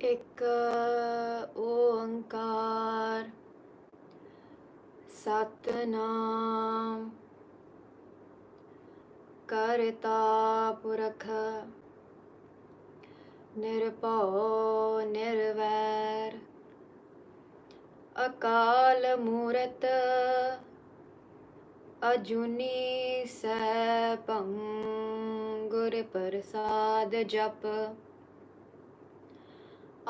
ਇੱਕ ਓੰਕਾਰ ਸਤਨਾਮ ਕਰਤਾ ਪੁਰਖ ਨਿਰਭਉ ਨਿਰਵੈਰ ਅਕਾਲ ਮੂਰਤ ਅਜੂਨੀ ਸੈਭੰ ਗੁਰ ਪ੍ਰਸਾਦ ਜਪ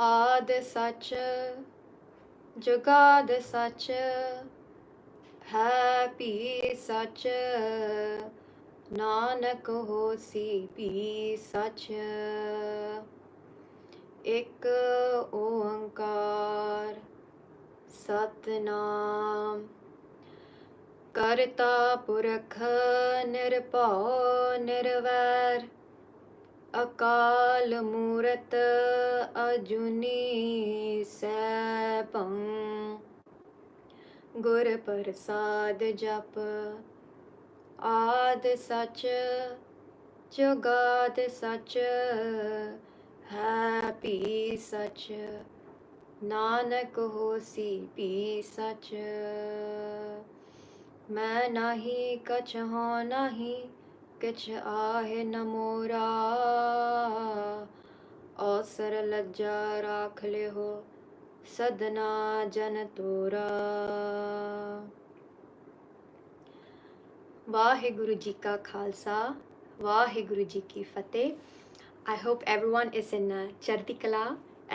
ਆਦ ਸਚ ਜੁਗਾਦ ਸਚ ਹੈ ਭੀ ਸਚ ਨਾਨਕ ਹੋਸੀ ਭੀ ਸਚ ਇੱਕ ਓੰਕਾਰ ਸਤਨਾਮ ਕਰਤਾ ਪੁਰਖ ਨਿਰਭਉ ਨਿਰਵੈਰ ਅਕਾਲ ਮੂਰਤ ਅਜੂਨੀ ਸੈਭੰ ਗੁਰ ਪ੍ਰਸਾਦ ਜਪ ਆਦ ਸਚ ਜੁਗਾਦ ਸਚ ਹੈ ਭੀ ਸਚ ਨਾਨਕ ਹੋਸੀ ਭੀ ਸਚ ਮੈਂ ਨਾਹੀ ਕਛ ਹਉ ਨਾਹੀ ਕਿਛ ਆਹੇ ਨ ਮੋਰਾ ਔਸਰ ਲੱਜਾ ਰਾਖ ਲਿਓ ਸਦਨਾ ਜਨ ਤੋਰਾ ਵਾਹਿਗੁਰੂ ਜੀ ਕਾ ਖਾਲਸਾ ਵਾਹਿਗੁਰੂ ਜੀ ਕੀ ਫਤਿਹ I hope everyone is in Chardi Kala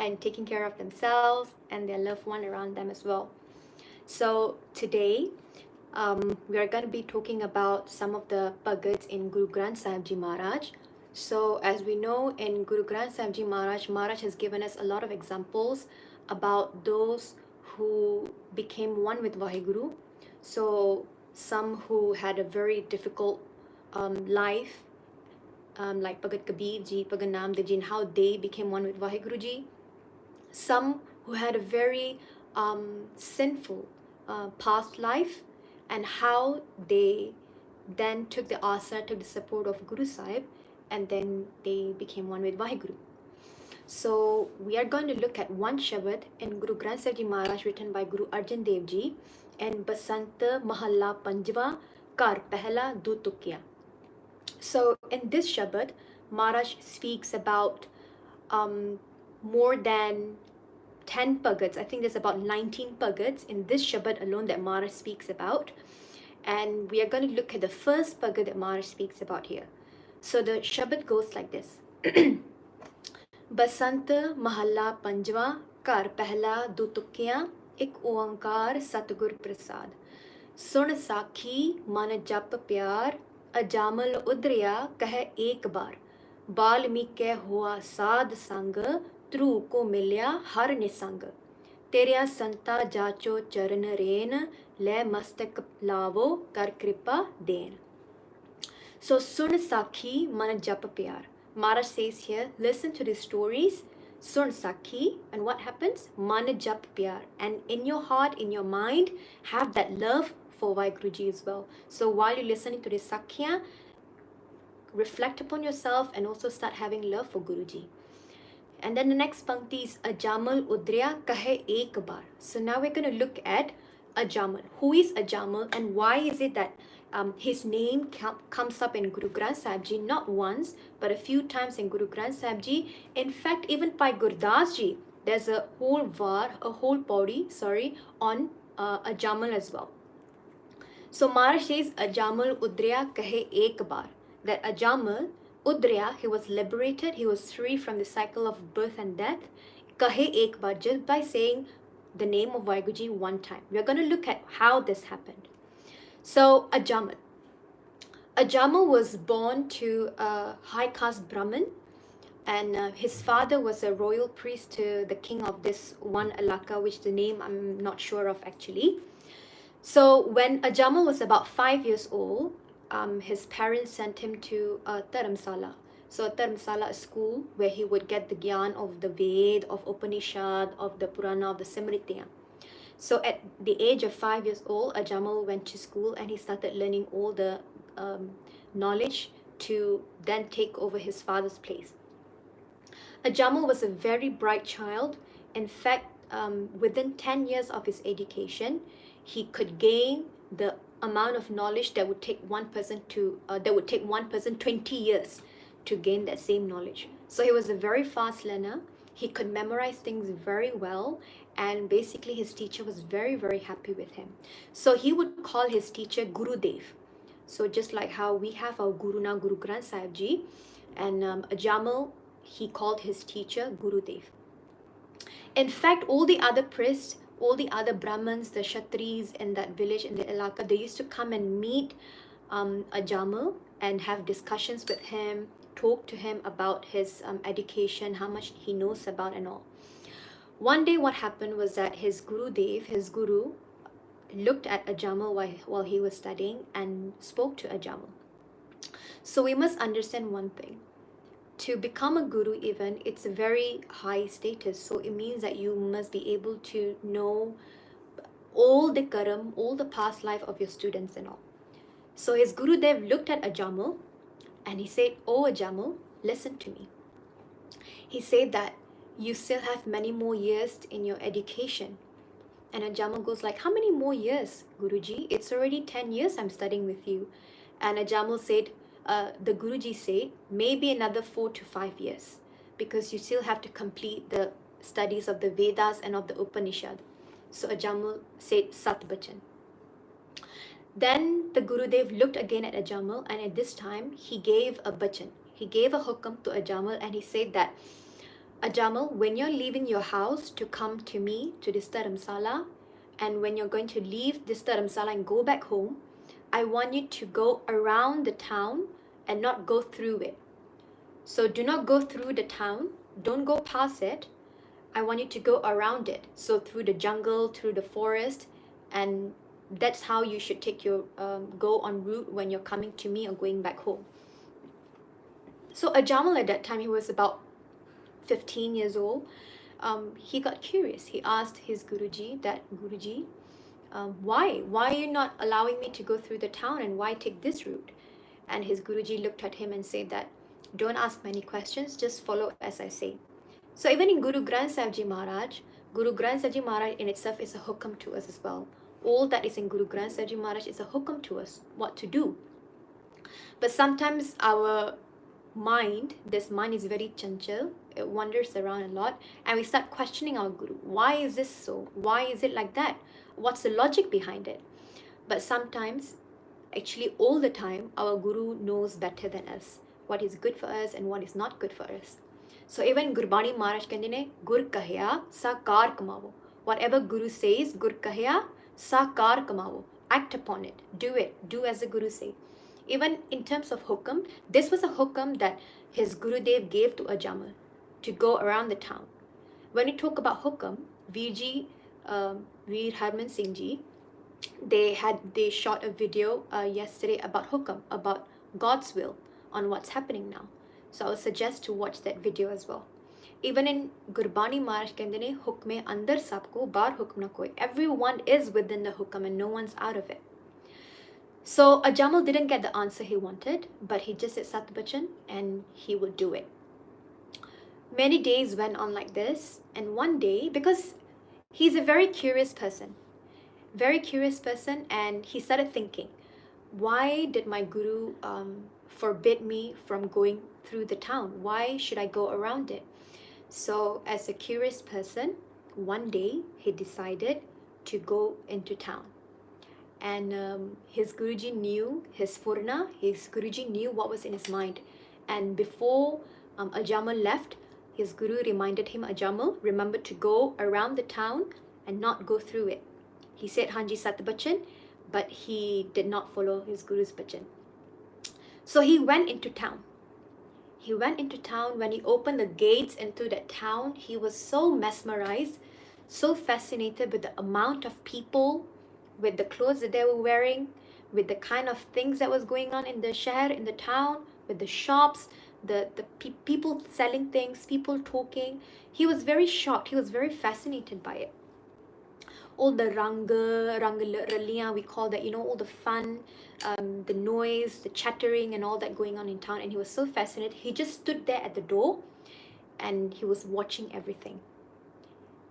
and taking care of themselves and their loved one around them as well. So today we are going to be talking about some of the Bhagats in Guru Granth Sahib Ji Maharaj. So as we know, in Guru Granth Sahib Ji Maharaj, Maharaj has given us a lot of examples about those who became one with Vaheguru. So some who had a very difficult life, like Bhagat Kabir Ji, Bhagat Namdev Ji, and how they became one with Vaheguru Ji. Some who had a very sinful past life, and how they then took the asana, took the support of Guru Sahib, and then they became one with Vaheguru. So we are going to look at one Shabad in Guru Granth Sahib Ji Maharaj written by Guru Arjan Dev Ji and Basant Mahalla Panjwa Kar Pehla Du Tukya. So in this Shabad, Maharaj speaks about more than 10 Bhagats. I think there's about 19 Bhagats in this Shabad alone that Maharaj speaks about. And we are going to look at the first Bhagat that Maharaj speaks about here. So the Shabad goes like this. Basant Mahalla Panjwa Kar Pehla Du Tukya Ik Oankar Satgur Prasad Sun Sakhi Man Jap Pyar Ajaamal Udriya Kah Ek Bar Balmike Hoa Sad Sang Tru Ko Milya Har Nisang Terya Santa Jacho Charan Reen Le Mastak Lavo Kar Kripa Den. So Sun Sakhi Man Jap Pyar. Maharaj says here, listen to these stories, Sun Sakhi, and what happens? Man Jap Pyar. And in your heart, in your mind, have that love for Vaheguruji as well. So while you're listening to this Sakhya, reflect upon yourself and also start having love for Guruji. And then the next pankti is Ajaamal Udriya Kahe Ek Bar. So now we're going to look at Ajaamal. Who is Ajaamal and why is it that his name comes up in Guru Granth Sahib Ji not once but a few times in Guru Granth Sahib Ji. In fact, even by Gurdas Ji, there's a whole pauri, on Ajaamal as well. So Maharaj says Ajaamal Udriya Kahe Ek Bar. That Ajaamal Udriya, he was liberated, he was free from the cycle of birth and death. Kahe Ek Bar, just by saying the name of Vaheguruji one time. We're going to look at how this happened. So Ajaamal. Ajaamal was born to a high caste Brahmin, and his father was a royal priest to the king of this one Alaka, which the name I'm not sure of actually. So when Ajaamal was about 5 years old, his parents sent him to Dharamsala. So Dharamsala, a school where he would get the gyan of the Ved, of Upanishad, of the Purana, of the Simritya. So at the age of 5 years old, Ajaamal went to school and he started learning all the knowledge to then take over his father's place. Ajaamal was a very bright child. In fact, within 10 years of his education, he could gain the amount of knowledge that would take one person 20 years to gain that same knowledge. So he was a very fast learner. He could memorize things very well, and basically his teacher was very, very happy with him. So he would call his teacher Guru Dev. So just like how we have our Guru now, Guru Granth Sahib Ji, and Ajaamal, he called his teacher Guru Dev. In fact, all the other priests, all the other Brahmins, the Kshatris in that village, in the Elaka, they used to come and meet Ajaamal and have discussions with him, talk to him about his education, how much he knows about and all. One day what happened was that his guru, looked at Ajaamal while he was studying and spoke to Ajaamal. So we must understand one thing. To become a guru, even, it's a very high status. So it means that you must be able to know all the karam, all the past life of your students and all. So his Gurudev looked at Ajaamal and he said, "Oh Ajaamal, listen to me." He said that you still have many more years in your education. And Ajaamal goes like, "How many more years, Guruji? It's already 10 years I'm studying with you." And Ajaamal said, the Guruji said, maybe another 4 to 5 years, because you still have to complete the studies of the Vedas and of the Upanishad. So Ajaamal said Sat Bachan. Then the Gurudev looked again at Ajaamal, and at this time he gave a bachan. He gave a hukam to Ajaamal, and he said that, "Ajaamal, when you're leaving your house to come to me, to this dharamsala, and when you're going to leave this dharamsala and go back home, I want you to go around the town and not go through it. So do not go through the town, don't go past it. I want you to go around it. So through the jungle, through the forest, and that's how you should take your go on route when you're coming to me or going back home." So Ajaamal at that time, he was about 15 years old. He got curious. He asked his Guruji that, "Guruji, why are you not allowing me to go through the town, and why take this route?" And his Guruji looked at him and said that, "Don't ask many questions, just follow as I say." So even in Guru Granth Sahib Ji Maharaj, Guru Granth Sahib Ji Maharaj in itself is a hukam to us as well. All that is in Guru Granth Sahib Ji Maharaj is a hukam to us, what to do. But sometimes our mind, this mind is very chanchal, it wanders around a lot, and we start questioning our Guru. Why is this so? Why is it like that? What's the logic behind it? But sometimes, actually all the time, our Guru knows better than us what is good for us and what is not good for us. So even Gurbani Maharaj ਕਹਿੰਦੇ ਨੇ, "Gur kahya sakar kamavo." Whatever Guru says, Gur kahya sakar kamavo. Act upon it. Do as the Guru say. Even in terms of hukam, this was a hukam that his Gurudev gave to Ajaamal to go around the town. When we talk about hukam, Veer Harman Singh Ji, they shot a video yesterday about hukam, about God's will on what's happening now. So I would suggest to watch that video as well. Even in Gurbani Maharaj कहते ने, "Hukme andar sabko, bar hukm na koi." Everyone is within the hukam and no one's out of it. So Ajaamal didn't get the answer he wanted, but he just said Sat Bachan and he would do it. Many days went on like this, and one day, because he's a very curious person, and he started thinking, why did my Guru forbid me from going through the town? Why should I go around it? So as a curious person, one day he decided to go into town. And his Guruji knew his Furna, his Guruji knew what was in his mind. And before Ajaamal left, his Guru reminded him, "Ajaamal, remember to go around the town and not go through it." He said Hanji Sat Bachan, but he did not follow his Guru's Bachan. So he went into town. When he opened the gates into that town, he was so mesmerized, so fascinated with the amount of people, with the clothes that they were wearing, with the kind of things that was going on in the shahr, in the town, with the shops, the people selling things, people talking. He was very shocked. He was very fascinated by it. All the rang raliyan, we call that, all the fun, the noise, the chattering and all that going on in town. And he was so fascinated. He just stood there at the door and he was watching everything.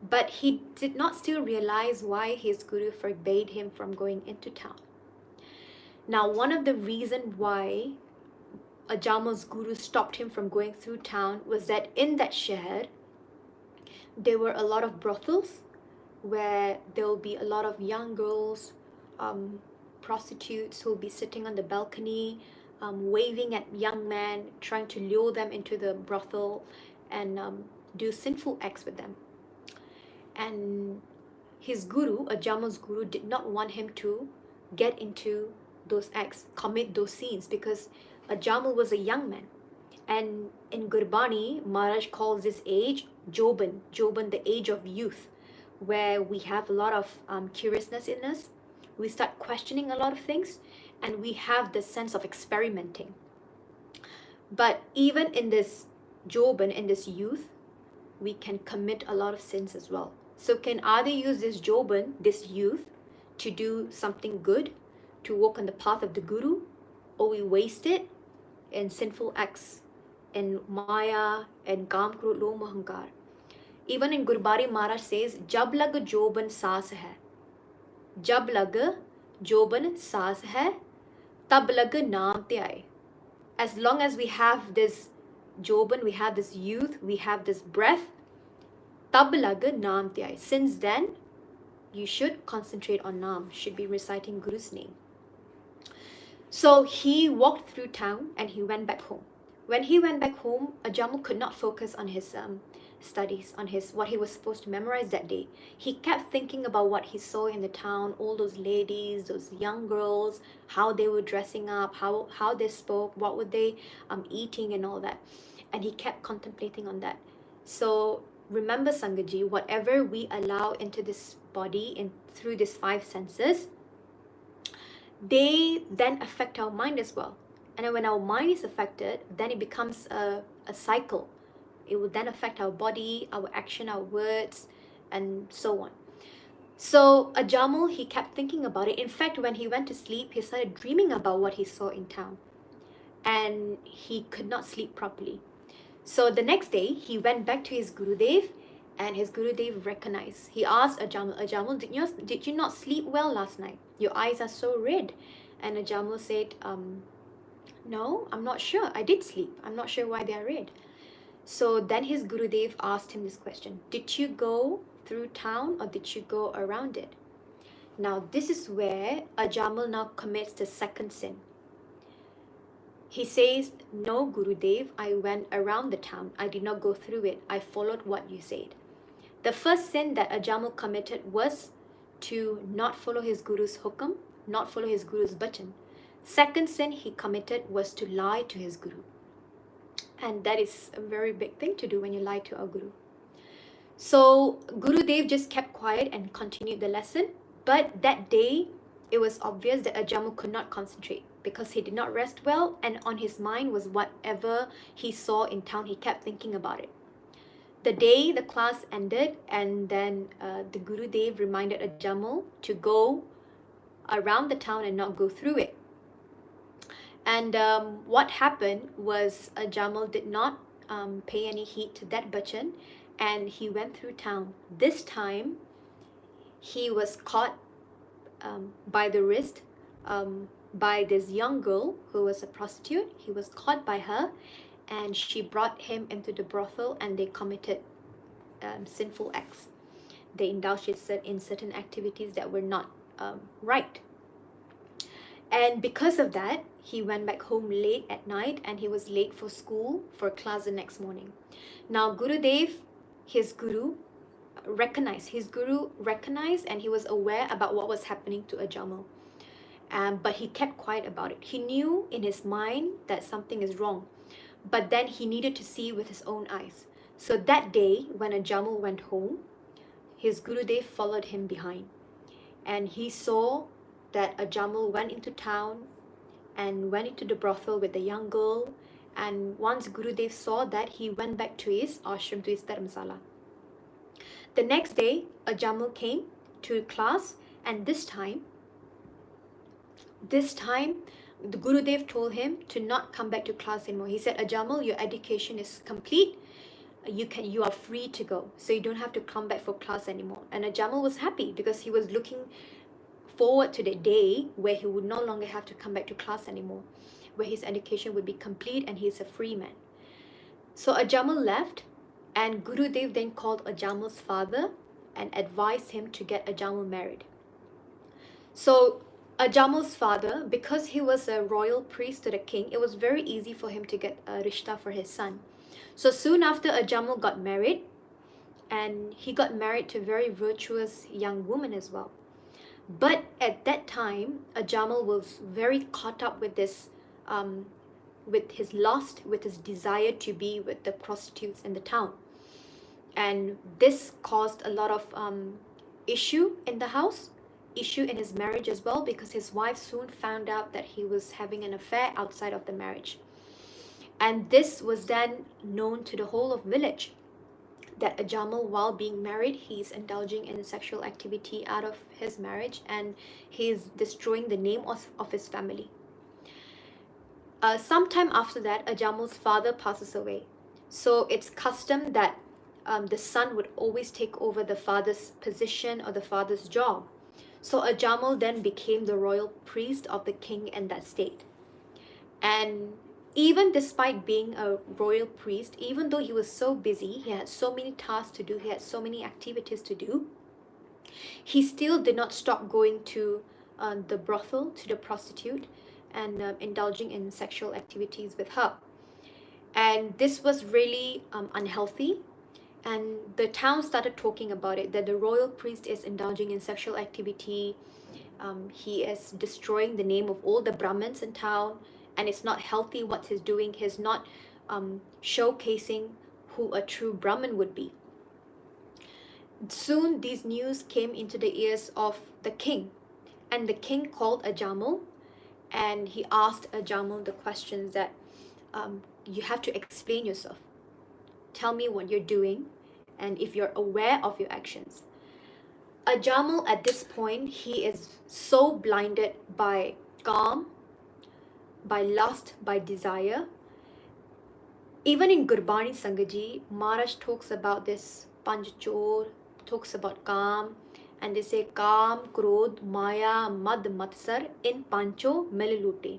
But he did not still realize why his guru forbade him from going into town. Now, one of the reasons why Ajaamal's guru stopped him from going through town was that in that shahr, there were a lot of brothels where there will be a lot of young girls, prostitutes who will be sitting on the balcony, waving at young men, trying to lure them into the brothel and do sinful acts with them. And his guru, Ajaamal's guru, did not want him to get into those acts, commit those sins, because Ajaamal was a young man. And in Gurbani, Maharaj calls this age Joban, the age of youth, where we have a lot of curiousness in us. We start questioning a lot of things, and we have the sense of experimenting. But even in this Joban, in this youth, we can commit a lot of sins as well. So can either use this Joban, this youth, to do something good, to walk on the path of the Guru, or we waste it in sinful acts, in Maya, and Kam, Krodh, Lobh, Ahankar. Even in Gurbani, Maharaj says, Jab lag Joban saas hai. Jab lag Joban saas hai, tab lag naam te aaye. As long as we have this Joban, we have this youth, we have this breath, tab lag naam te aaye. Since then, you should concentrate on Naam, should be reciting Guru's name. So he walked through town and he went back home. When he went back home, Ajaamal could not focus on his studies, on what he was supposed to memorize that day. He kept thinking about what he saw in the town, all those ladies, those young girls, how they were dressing up, how they spoke, what were they eating and all that. And he kept contemplating on that. So remember, Sangaji, whatever we allow into this body and through these 5 senses, they then affect our mind as well. And when our mind is affected, then it becomes a cycle. It will then affect our body, our action, our words, and so on. So Ajaamal, he kept thinking about it. In fact, when he went to sleep, he started dreaming about what he saw in town. And he could not sleep properly. So the next day, he went back to his Gurudev, and his Gurudev recognized. He asked Ajaamal, did you not sleep well last night? Your eyes are so red. And Ajaamal said, no, I'm not sure. I did sleep. I'm not sure why they are red. So then his Gurudev asked him this question. Did you go through town or did you go around it? Now this is where Ajaamal now commits the second sin. He says, no, Gurudev, I went around the town. I did not go through it. I followed what you said. The first sin that Ajaamal committed was to not follow his Guru's hukam, not follow his Guru's bachan. Second sin he committed was to lie to his Guru. And that is a very big thing to do when you lie to a Guru. So Gurudev just kept quiet and continued the lesson. But that day, it was obvious that Ajaamal could not concentrate because he did not rest well, and on his mind was whatever he saw in town. He kept thinking about it. The day the class ended, and then the Gurudev reminded Ajaamal to go around the town and not go through it. And what happened was Ajaamal did not pay any heed to that bachan, and he went through town. This time, he was caught by the wrist by this young girl who was a prostitute. He was caught by her, and she brought him into the brothel, and they committed sinful acts. They indulged in certain activities that were not right. And because of that, he went back home late at night, and he was late for school, for class the next morning. Now Gurudev, his Guru recognized, and he was aware about what was happening to Ajaamal. But he kept quiet about it. He knew in his mind that something is wrong, but then he needed to see with his own eyes. So that day, when Ajaamal went home, his Gurudev followed him behind, and he saw that Ajaamal went into town and went into the brothel with the young girl. And once Gurudev saw that, he went back to his ashram, to his dharamsala. The next day, Ajaamal came to class, and this time, the Gurudev told him to not come back to class anymore. He said, Ajaamal, your education is complete. you are free to go, so you don't have to come back for class anymore. And Ajaamal was happy because he was looking forward to the day where he would no longer have to come back to class anymore, where his education would be complete and he's a free man. So Ajaamal left, and Gurudev then called Ajaamal's father and advised him to get Ajaamal married. So Ajaamal's father, because he was a royal priest to the king, it was very easy for him to get a rishta for his son. So soon after, Ajaamal got married, and he got married to a very virtuous young woman as well. But at that time, Ajaamal was very caught up with this, with his lust, with his desire to be with the prostitutes in the town. And this caused a lot of issue in the house, issue in his marriage as well, because his wife soon found out that he was having an affair outside of the marriage. And this was then known to the whole of village, that Ajaamal, while being married, he's indulging in sexual activity out of his marriage, and he's destroying the name of his family. Sometime after that, Ajaamal's father passes away. So it's custom that the son would always take over the father's position or the father's job. So Ajaamal then became the royal priest of the king in that state. And even despite being a royal priest, even though he was so busy, he had so many tasks to do, he had so many activities to do, he still did not stop going to the brothel, to the prostitute, and indulging in sexual activities with her. And this was really unhealthy. And the town started talking about it, that the royal priest is indulging in sexual activity. He is destroying the name of all the Brahmins in town, and it's not healthy what he's doing. He's not showcasing who a true Brahmin would be. Soon these news came into the ears of the king, and the king called Ajaamal, and he asked Ajaamal the questions that you have to explain yourself. Tell me what you're doing, and if you're aware of your actions. Ajaamal at this point, he is so blinded by kaam, by lust, by desire. Even in Gurbani Sangaji, Maharaj talks about this Panj Chor, talks about kaam, and they say kaam, krodh, maya, mad, matsar in pancho melilute.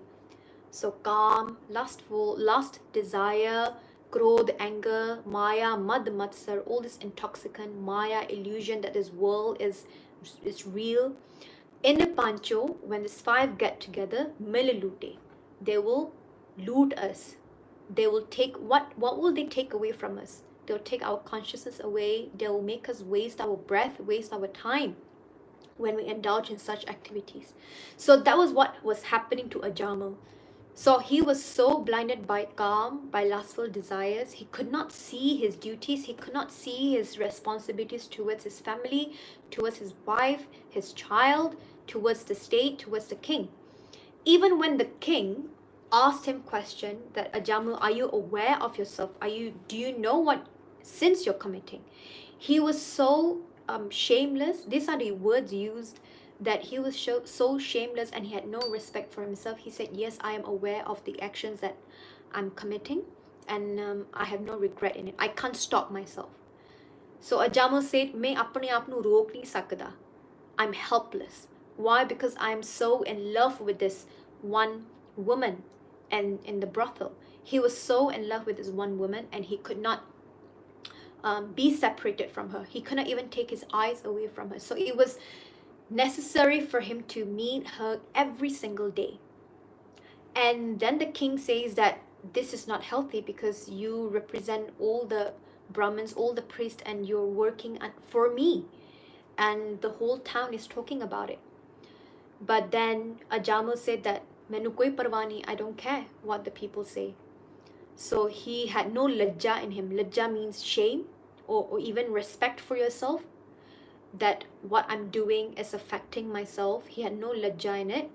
So kaam, lustful, lust, desire, krodh, anger, maya, mad, matsar, all this intoxicant, maya, illusion that this world is real. In the pancho, when these five get together, melilute, they will loot us. They will take, what will they take away from us? They'll take our consciousness away. They will make us waste our breath, waste our time when we indulge in such activities. So that was what was happening to Ajaamal. So he was so blinded by kaam, by lustful desires, he could not see his duties, he could not see his responsibilities towards his family, towards his wife, his child, towards the state, towards the king. Even when the king asked him question that, Ajaamal, are you aware of yourself? Do you know what sins you're committing? He was so shameless. These are the words used, that he was so shameless, and he had no respect for himself. He said, yes, I am aware of the actions that I'm committing, and I have no regret in it. I can't stop myself. So Ajaamal said, मैं अपने आप नू रोक नहीं सकदा. I'm helpless. Why? Because I'm so in love with this one woman and in the brothel. He was so in love with this one woman, and he could not be separated from her. He could not even take his eyes away from her. So it was necessary for him to meet her every single day. And then the king says that this is not healthy, because you represent all the Brahmins, all the priests, and you're working for me, and the whole town is talking about it. But then Ajaamal said that mainu koi parwah nahi, I don't care what the people say. So he had no lajja in him. Lajja means shame, or even respect for yourself, that what I'm doing is affecting myself. He had no lajja in it,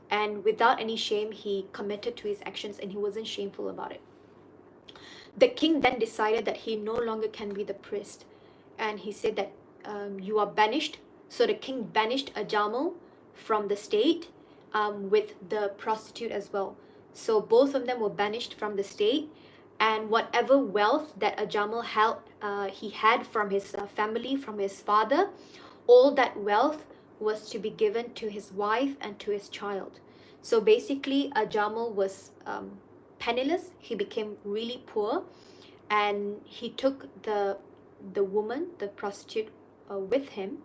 and without any shame, he committed to his actions, and he wasn't shameful about it. The king then decided that he no longer can be the priest, and he said that you are banished. So the king banished Ajaamal from the state, with the prostitute as well. So both of them were banished from the state, and whatever wealth that Ajaamal he had from his family, from his father, all that wealth was to be given to his wife and to his child. So basically, Ajaamal was penniless. He became really poor, and he took the woman, the prostitute, with him,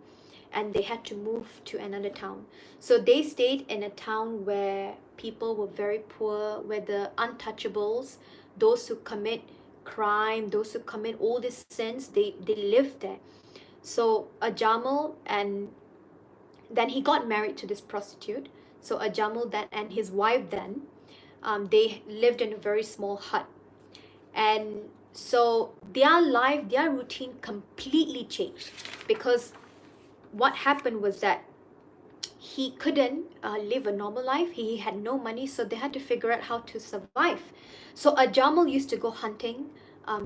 and they had to move to another town. So they stayed in a town where people were very poor, where the untouchables, those who commit crime, those who commit all these sins, they lived there. So Ajaamal, and then he got married to this prostitute. So Ajaamal then and his wife then, they lived in a very small hut. And so their life, their routine completely changed, because what happened was that he couldn't live a normal life. He had no money, so they had to figure out how to survive. So Ajaamal used to go hunting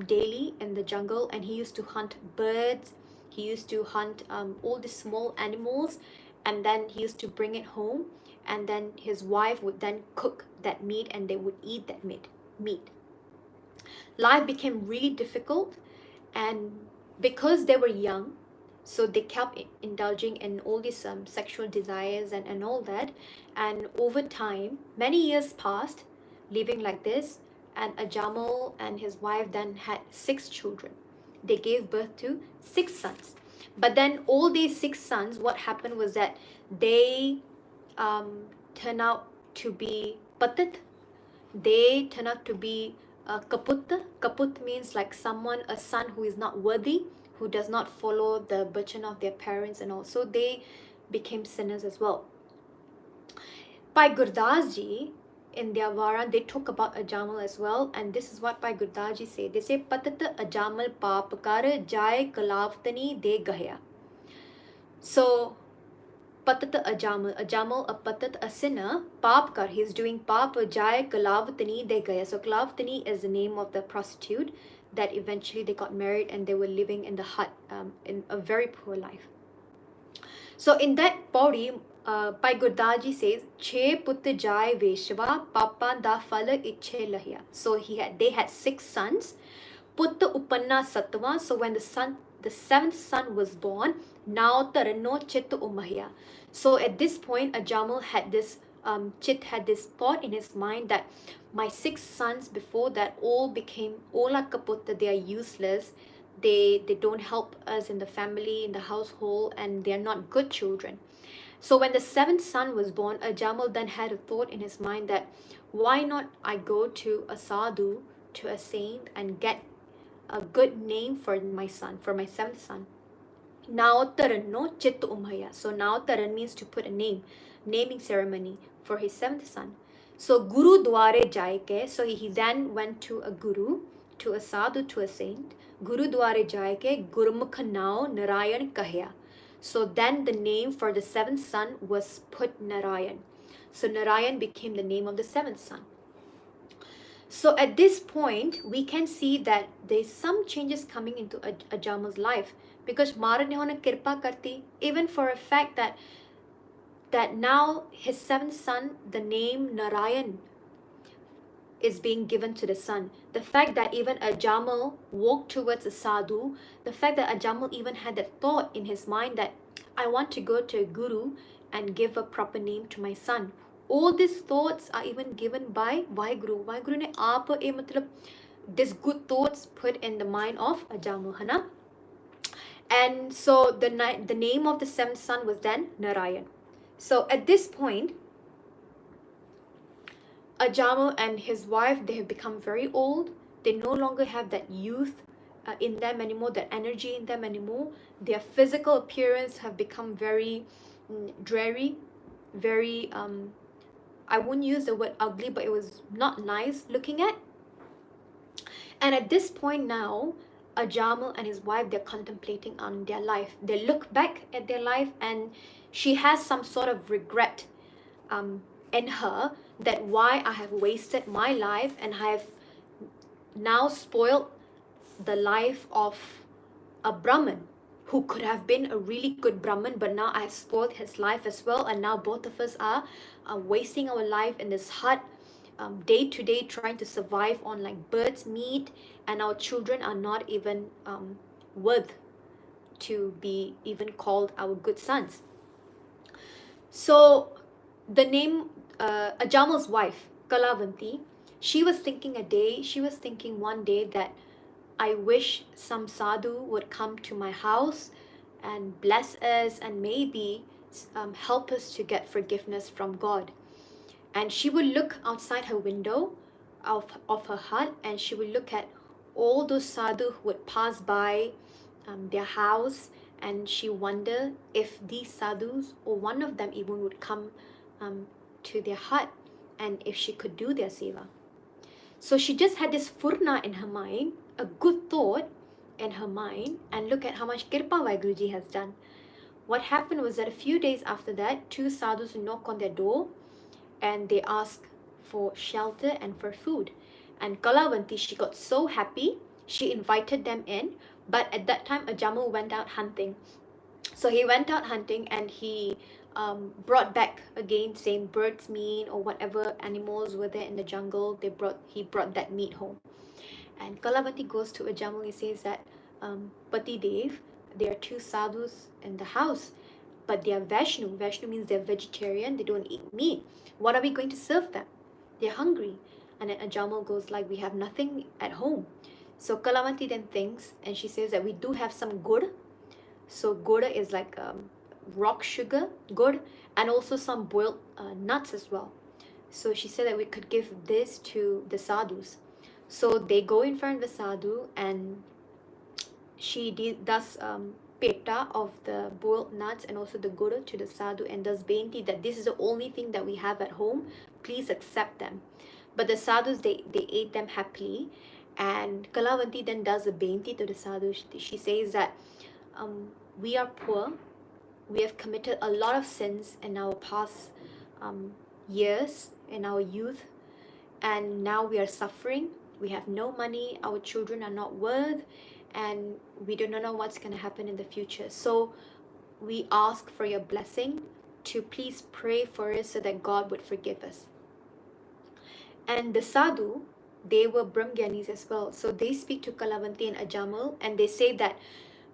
daily in the jungle, and he used to hunt birds. He used to hunt all the small animals, and then he used to bring it home, and then his wife would then cook that meat, and they would eat that meat. Life became really difficult, and because they were young, so they kept indulging in all these sexual desires and all that. And over time, many years passed living like this, and Ajaamal and his wife then had 6 children. They gave birth to 6 sons. But then all these 6 sons, what happened was that they turned out to be patit. They turn out to be kaput. Kaput means like someone, a son who is not worthy, who does not follow the bachan of their parents, and also they became sinners as well. Bhai Gurdas Ji, in their Vara, they talk about Ajaamal as well, and this is what Bhai Gurdas Ji say. They say, Patat Ajaamal paap kar jai kalavtani de gaya. So, Patat Ajaamal, a patat, a sinner, paap kar, he's doing paap, jai kalavtani de gaya. So Kalavtani is the name of the prostitute that eventually they got married, and they were living in the hut in a very poor life. So in that pauri, Bhai Gurdas Ji says, Che put jai veshwa, papa da phala ichhe lahya. So they had 6 sons. Put upanna satwa. So when the 7th son was born, now tarano chit umahya. So at this point, Ajaamal had this had this thought in his mind that my 6 sons before that all are kaput, they are useless. They don't help us in the family, in the household, and they are not good children. So when the 7th son was born, Ajaamal then had a thought in his mind that why not I go to a sadhu, to a saint, and get a good name for my son, for my 7th son. Now Taran Chit Umhaya. So now Taran means to put a name, naming ceremony for his 7th son. So Guru Dware Jaike. So he then went to a guru, to a sadhu, to a saint. Guru Dware Jaike Gurmukh Nao Narayan Kahya. So then the name for the 7th son was put Narayan. So Narayan became the name of the 7th son. So at this point, we can see that there's some changes coming into Ajaamal's life, because Mara ne hona kirpa karti, even for a fact that now his 7th son, the name Narayan is being given to the son. The fact that even Ajaamal walked towards a sadhu, the fact that Ajaamal even had that thought in his mind that I want to go to a guru and give a proper name to my son. All these thoughts are even given by Vaheguru. Vaheguru ne aap this good thoughts put in the mind of Ajaamal, hana? And so the name of the 7th son was then Narayan. So at this point, Ajaamal and his wife, they have become very old. They no longer have that youth in them anymore, that energy in them anymore. Their physical appearance have become very dreary, very, I wouldn't use the word ugly, but it was not nice looking at. And at this point now, Ajaamal and his wife, they're contemplating on their life. They look back at their life, and she has some sort of regret in her that why I have wasted my life and I have now spoiled the life of a Brahmin who could have been a really good Brahmin, but now I have spoiled his life as well, and now both of us are wasting our life in this hut, day to day trying to survive on like birds meat, and our children are not even worth to be even called our good sons. So the name Ajaamal's wife, Kalavanti, she was thinking one day that I wish some sadhu would come to my house and bless us and maybe help us to get forgiveness from God. And she would look outside her window of her hut, and she would look at all those sadhu who would pass by their house, and she wondered if these sadhus or one of them even would come to their hut, and if she could do their seva. So she just had this furna in her mind, a good thought in her mind, and look at how much Kirpa Vaiguruji has done. What happened was that a few days after that, two sadhus knock on their door and they ask for shelter and for food. And Kalavanti, she got so happy, she invited them in. But at that time, Ajaamal went out hunting. So he went out hunting and he brought back again same bird's meat or whatever animals were there in the jungle. He brought that meat home. And Kalavanti goes to Ajaamal. He says that Pati Dev, there are two sadhus in the house, but they are Vaishnu. Vaishnu means they're vegetarian, they don't eat meat. What are we going to serve them? They're hungry. And then Ajaamal goes like, we have nothing at home. So Kalavanti then thinks, and she says that we do have some gur. So gur is like rock sugar, gur, and also some boiled nuts as well. So she said that we could give this to the sadhus. So they go in front of the sadhu, and she does peta of the boiled nuts and also the gur to the sadhu, and does benti that this is the only thing that we have at home, please accept them. But the sadhus, they ate them happily. And Kalavanti then does a benti to the sadhu. She says that we are poor, we have committed a lot of sins in our past years, in our youth, and now we are suffering. We have no money, our children are not worth, and we do not know what's going to happen in the future. So we ask for your blessing to please pray for us so that God would forgive us. And the sadhu, they were Brahmgyanis as well. So they speak to Kalavanti and Ajaamal, and they say that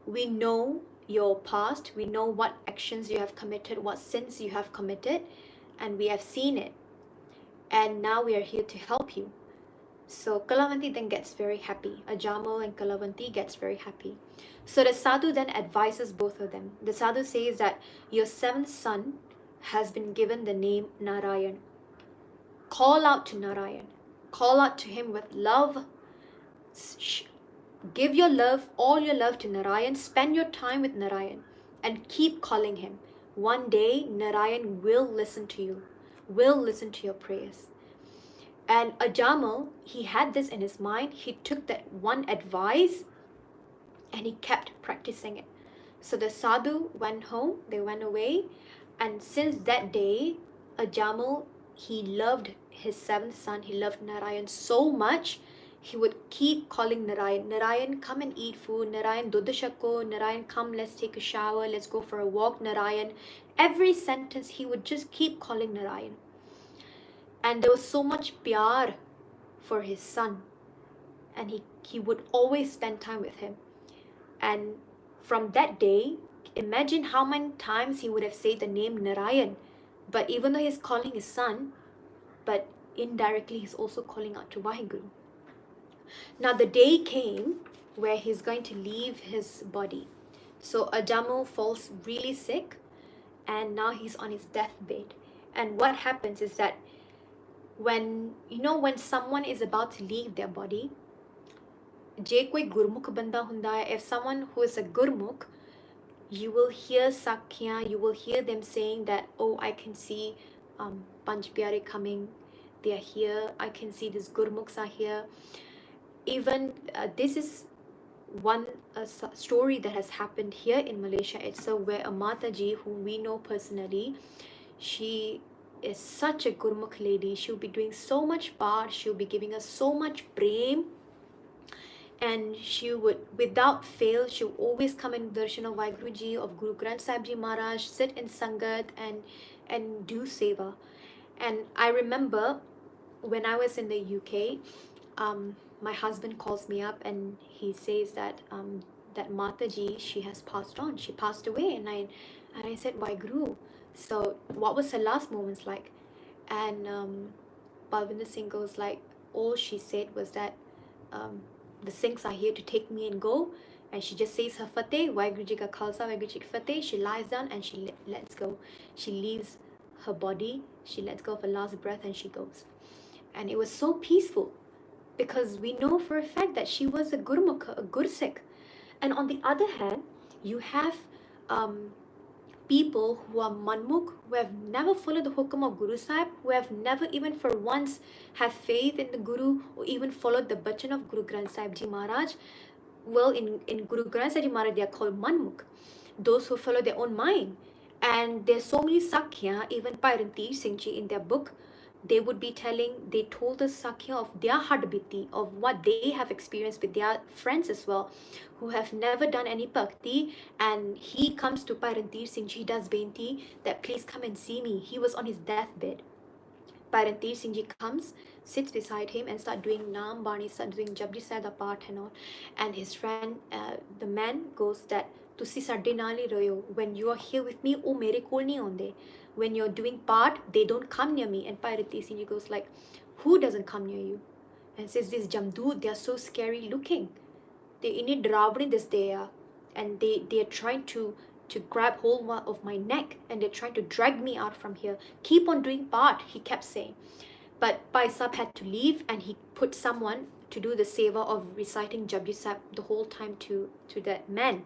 we know your past, we know what actions you have committed, what sins you have committed, and we have seen it. And now we are here to help you. So Kalavanti then gets very happy. Ajaamal and Kalavanti gets very happy. So the sadhu then advises both of them. The sadhu says that your seventh son has been given the name Narayan. Call out to Narayan. Call out to him with love. Give your love, all your love to Narayan. Spend your time with Narayan and keep calling him. One day, Narayan will listen to you, will listen to your prayers. And Ajaamal, he had this in his mind. He took that one advice and he kept practicing it. So the sadhu went home, they went away. And since that day, Ajaamal, he loved his seventh son. He loved Narayan so much. He would keep calling Narayan, Narayan, come and eat food. Narayan, dudha shakko. Narayan, come, let's take a shower. Let's go for a walk. Narayan. Every sentence, he would just keep calling Narayan. And there was so much pyar for his son. And he would always spend time with him. And from that day, imagine how many times he would have said the name Narayan. But even though he's calling his son, but indirectly he's also calling out to Vaheguru. Now the day came where he's going to leave his body. So Ajaamal falls really sick, and now he's on his deathbed. And what happens is that when someone is about to leave their body, je koi gurmukh banda hunda hai, if someone who is a gurmukh, you will hear sakya, you will hear them saying that, oh, I can see Panch Pyare coming, they are here, I can see these gurmukhs are here. Even this is one story that has happened here in Malaysia itself, where a Mataji whom we know personally, she is such a gurmukh lady. She'll be doing so much part, she'll be giving us so much prem, and she would, without fail, she would always come in darshan of Vaiguruji, of Guru Granth Sahib Ji Maharaj, sit in Sangat and do seva. And I remember when I was in the UK, my husband calls me up and he says that that Mataji, she has passed on. She passed away, and I said, why Guru? So what was her last moments like? And Balvinder Singh goes like, all she said was that um, the Singhs are here to take me and go. And she just says her Fateh, Waheguru Ji Ka Khalsa, Waheguru Ji Ki Fateh. She lies down and she lets go. She leaves her body, she lets go of her last breath, and she goes. And it was so peaceful because we know for a fact that she was a Gurmukh, a Gursikh. And on the other hand, you have people who are manmukh, who have never followed the hukam of Guru Sahib, who have never even for once have faith in the Guru or even followed the bachan of Guru Granth Sahib Ji Maharaj. Well, in Guru Granth Sahib Ji Maharaj, they are called manmukh, those who follow their own mind. And there's so many Sakhya, even Ranveer Singh Ji in their book, they would be telling, they told the Sakhya of their hadbiti, of what they have experienced with their friends as well, who have never done any bhakti. And he comes to Ranveer Singh Ji, does benti that please come and see me. He was on his deathbed. Ranveer Singh Ji comes, sits beside him and start doing Naam Bani, start doing Japji Sahib da Paath and all. And his friend, the man goes that, Tusi ਸਾਡੇ ਨਾਲ ਹੀ ਰਹੋ. When you are here with me, ਉਹ ਮੇਰੇ ਕੋਲ ਨਹੀਂ ਆਉਂਦੇ. When you're doing part, they don't come near me. And Ranveer Singh Ji goes like, who doesn't come near you? And says, this Jamdood, they are so scary looking. They in ਡਰਾਵਣੇ ਦਿਸਦੇ ਆ. And they are trying to grab hold of my neck, and they're trying to drag me out from here. Keep on doing part, he kept saying. But Pai Sahib had to leave, and he put someone to do the seva of reciting Japji Sahib the whole time to that man.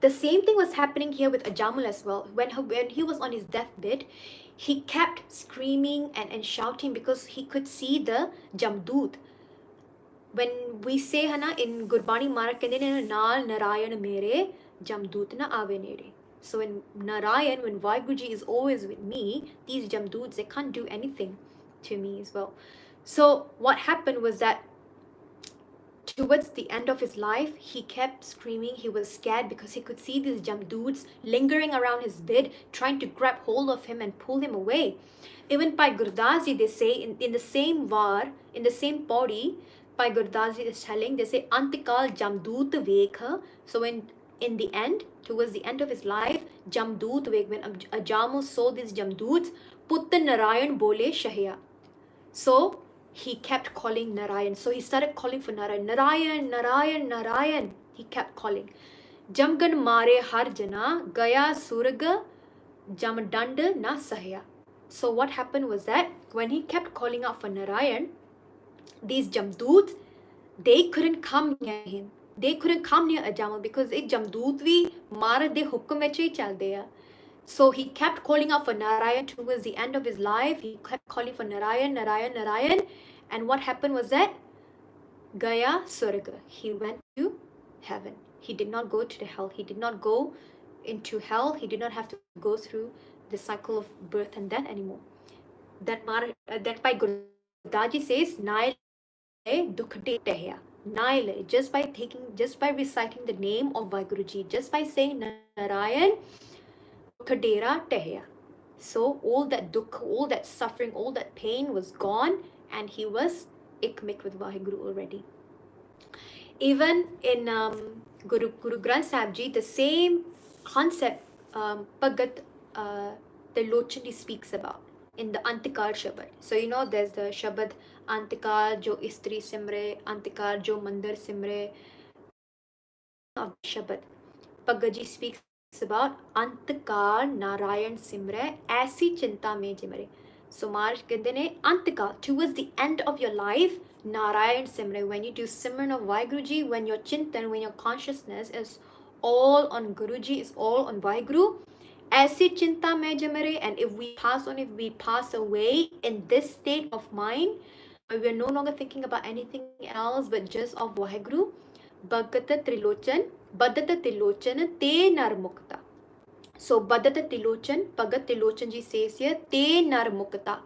The same thing was happening here with Ajaamal as well. When he was on his deathbed, he kept screaming and shouting because he could see the Jamdood. When we say hana in Gurbani Maharaj kende ne naal Narayan mere Jamdoot na aave nere. So in Narayan, when Vaheguru Ji is always with me, these Jamdoots, they can't do anything to me as well. So what happened was that towards the end of his life, he kept screaming. He was scared because he could see these Jamdoots lingering around his bed, trying to grab hold of him and pull him away. Even Bhai Gurdas Ji, they say, in the same var, in the same body, Bhai Gurdas Ji is telling, they say, Antikal Jamdoot Vekha. So in the end, towards the end of his life, Jamdoot Vekh, when Ajaamal saw these Jamdoots, Putta Narayan Bole Shahya. So he kept calling Narayan. So he started calling for Narayan. Narayan, Narayan, Narayan. He kept calling. Jamgan Mare Har Jana, Gaya Surga, Jamdand Na Sahya. So what happened was that when he kept calling out for Narayan, these Jamdoots, they couldn't come near him. They couldn't come near Ajaamal because ek Jamdoot vi Mara de hukum vich hi chalde a. So he kept calling out for Narayan towards the end of his life. He kept calling for Narayan, Narayan, Narayan. And what happened was that Gaya Surga, he went to heaven. He did not go to the hell. He did not go into hell. He did not have to go through the cycle of birth and death anymore. That Bhai Gurdaji says, Nail Dukh De Tehya. Nail, just by reciting the name of Vaheguru, just by saying Narayan, Kadera Tehya. So all that dukh, all that suffering, all that pain was gone, and he was ikmik with Vaheguru already. Even in Guru Granth Sahib Ji, the same concept Bhagat Trilochani speaks about in the Antikar Shabad. So you know there's the Shabad Antikar Jo Istri Simre, Antikar Jo Mandir Simre of Shabad. Bhagat Ji speaks about Antikar Narayan Simre Aisi Chinta Me Jimare. So Maharaj कहते ने Antikar, towards the end of your life, Narayan Simre, when you do Simran of Vaheguru, when your Chintan, when your consciousness is all on Guruji, is all on Vaheguru, Aisi Chinta Me Jimare. And if we pass away in this state of mind, we are no longer thinking about anything else but just of Vaheguru, Bhagat Trilochan, Bhagat Trilochan Te Nar Mukta. So Bhagat Trilochan, Bhagat Trilochan Ji says here, Te Nar Mukta.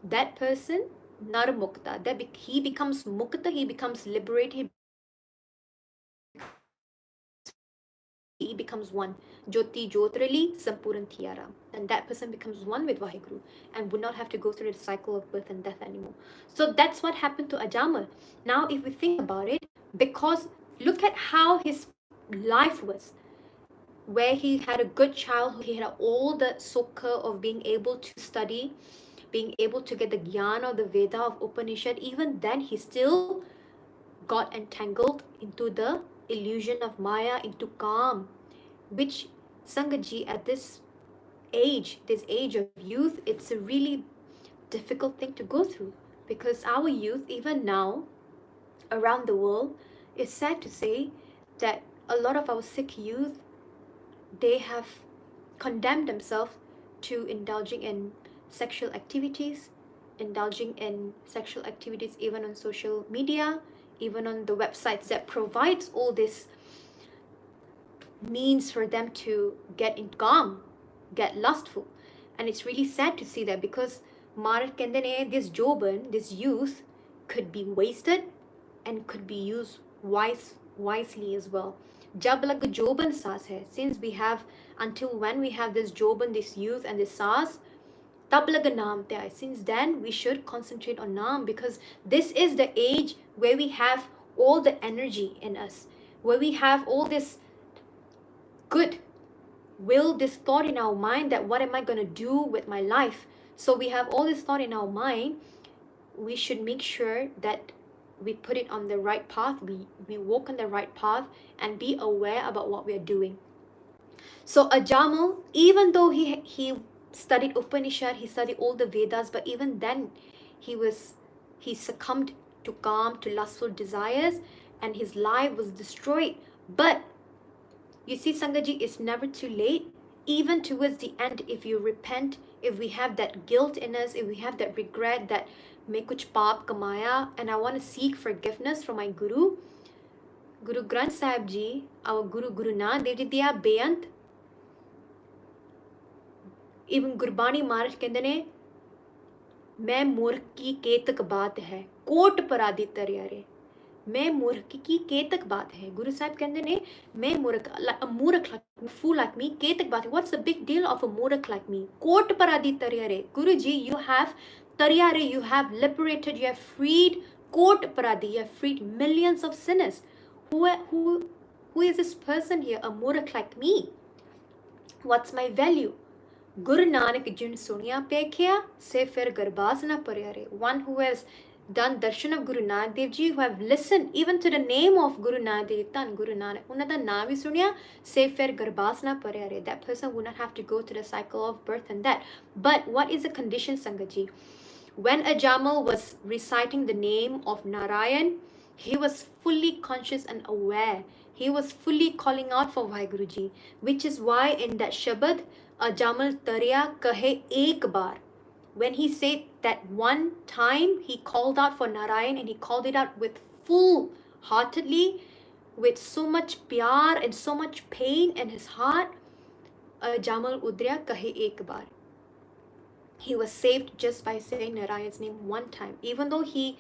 That person, Nar Mukta, that he becomes Mukta, he becomes liberated, becomes one. Jyoti Jyotirali Sampuran Tiara. And that person becomes one with Vaheguru and would not have to go through the cycle of birth and death anymore. So that's what happened to Ajaamal. Now, if we think about it, because look at how his life was, where he had a good childhood, he had all the sukha of being able to study, being able to get the gyan of the Veda of Upanishad. Even then, he still got entangled into the illusion of Maya, into Kam, which Sangaji at this age of youth, it's a really difficult thing to go through, because our youth, even now, around the world, it's sad to say that a lot of our Sikh youth, they have condemned themselves to indulging in sexual activities, even on social media, even on the websites that provides all this means for them to get in calm, get lustful. And it's really sad to see that, because Maharaj kende ne, this joban, this youth, could be wasted and could be used wisely as well. Jab lag joban saas hai, since we have, until when we have this joban, this youth and this saas, tab lag naam te aaye. Since then we should concentrate on naam, because this is the age where we have all the energy in us, where we have all this good will, this thought in our mind that what am I going to do with my life. So we have all this thought in our mind. We should make sure that we put it on the right path, we walk on the right path, and be aware about what we are doing. So Ajaamal, even though he studied Upanishad, he studied all the Vedas, but even then he succumbed to Kam, to lustful desires, and his life was destroyed. But you see, Sangaji, it's never too late. Even towards the end, if you repent, if we have that guilt in us, if we have that regret that मैं कुछ पाप कमाया, and I want to seek forgiveness from my Guru, Guru Granth Sahib Ji, our Guru Guru Nanak Dev Ji diya beyant, even Gurbani Maharaj कहते ने, मैं मूर्ख की केतक बात है, कोट पराधी तरियारे, मैं मूर्ख की केतक बात है. Guru Sahib कहते ने, मैं मूर्ख, a मूर्ख like me, fool like me, केतक बात है. What's the big deal of a मूर्ख like me? कोट पराधी तरियारे. Guruji, you have Tariyare, you have liberated, you have freed Kot Paradi, you have freed millions of sinners. Who is this person here? A Murak like me. What's my value? Guru Nanak jin suniya pekhiya, se fir garbaz na pariyare. One who has done darshan of Guru Nanak Dev Ji, who have listened even to the name of Guru Nanak Dev, Tan Guru Nanak, unada naam vi suniya, se fir garbaz na pariyare. That person would not have to go to the cycle of birth and death. But what is the condition, Sangaji? When Ajaamal was reciting the name of Narayan, he was fully conscious and aware. He was fully calling out for Vaheguruji, which is why in that Shabad, Ajaamal Tariya Kahe Ek Bar, when he said that one time he called out for Narayan, and he called it out with full-heartedly, with so much pyar and so much pain in his heart, Ajaamal Udriya Kahe Ek Bar. He was saved just by saying Narayan's name one time. Even though he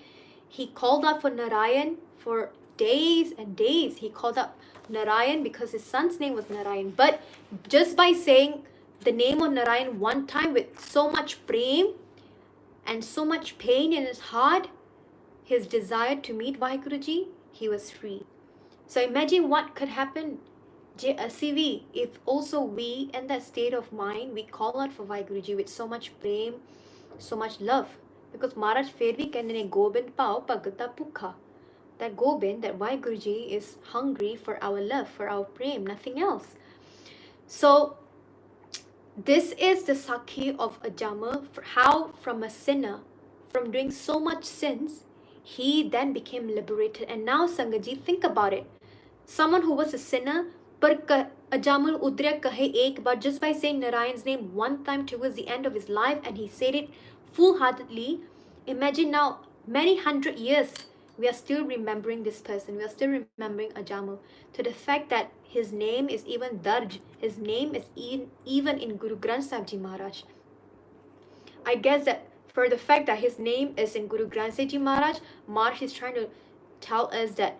called out for Narayan for days and days. He called out Narayan because his son's name was Narayan. But just by saying the name of Narayan one time with so much prem and so much pain in his heart, his desire to meet Vaheguruji, he was free. So imagine what could happen if also we in that state of mind, we call out for Vaheguruji with so much prem, so much love. Because Maharaj फिर भी कहते हैं गोबिंद पाओ भगता भूखा. That Gobind, that Vaheguruji is hungry for our love, for our prem, nothing else. So this is the Sakhi of Ajaamal, how from a sinner, from doing so much sins, he then became liberated. And now Sangaji, think about it. Someone who was a sinner, but Ajaamal Udriya Kahe Ek Bar, just by saying Narayan's name one time towards the end of his life, and he said it full-heartedly. Imagine now, many hundred years, we are still remembering this person. We are still remembering Ajaamal, to the fact that his name is even Darj. His name is even in Guru Granth Sahib Ji Maharaj. I guess that for the fact that his name is in Guru Granth Sahib Ji Maharaj is trying to tell us that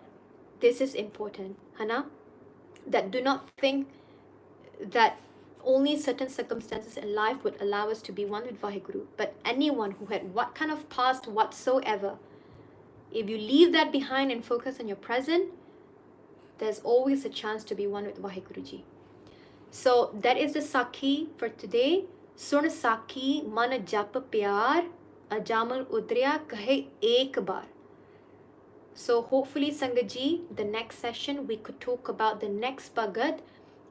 this is important. Hana? that do not think that only certain circumstances in life would allow us to be one with Vaheguru, but anyone who had what kind of past whatsoever, if you leave that behind and focus on your present, there's always a chance to be one with Vaheguruji. So that is the Sakhi for today. Sun Sakhi man jap pyar, Ajaamal udriya kahe ek bar. So hopefully Sangaji, the next session we could talk about the next Bhagat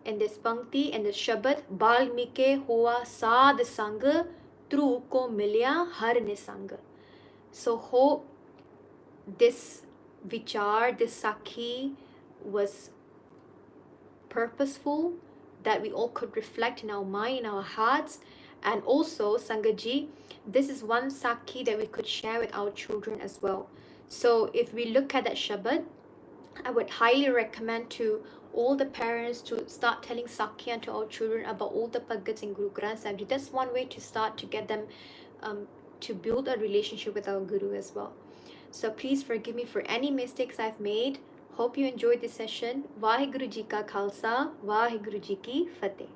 and this Pankti and the Shabad. Balmike hoa saad sang, tru ko milya har nisang. So hope this vichar, this Sakhi was purposeful, that we all could reflect in our mind, in our hearts. And also, Sangaji, this is one Sakhi that we could share with our children as well. So if we look at that Shabad, I would highly recommend to all the parents to start telling Sakhiyan to our children about all the Bhagats in Guru Granth Sahib Ji. That's one way to start to get them to build a relationship with our Guru as well. So please forgive me for any mistakes I've made. Hope you enjoyed this session. Vaheguru Ji Ka Khalsa, Vaheguru Ji Ki Fateh.